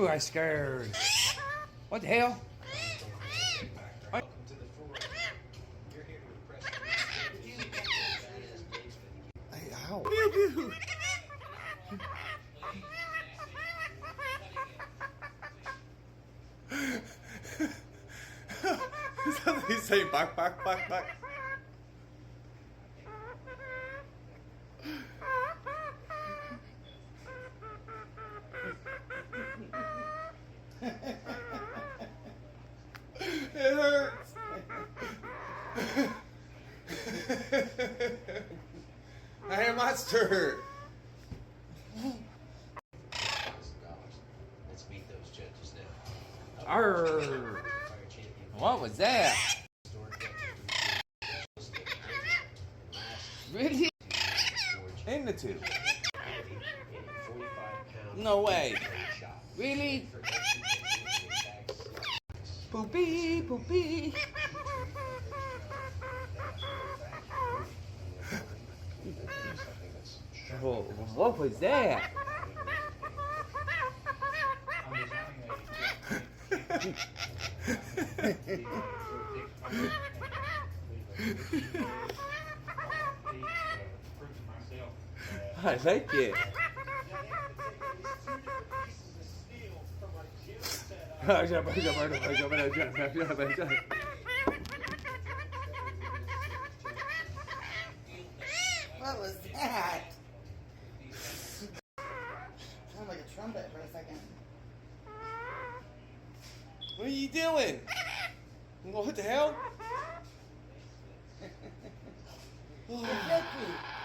I scared. What the hell? Hey, ow. He's saying bark, bark, bark, bark. It hurts. I am monster. Let's meet those judges now. Arr. What was that? Really? In the tube. No way. Really? Poopy, poopy. Oh, what was that? I like it. What was that? Sounded like a trumpet for a second. What are you doing? What the hell? Flokie.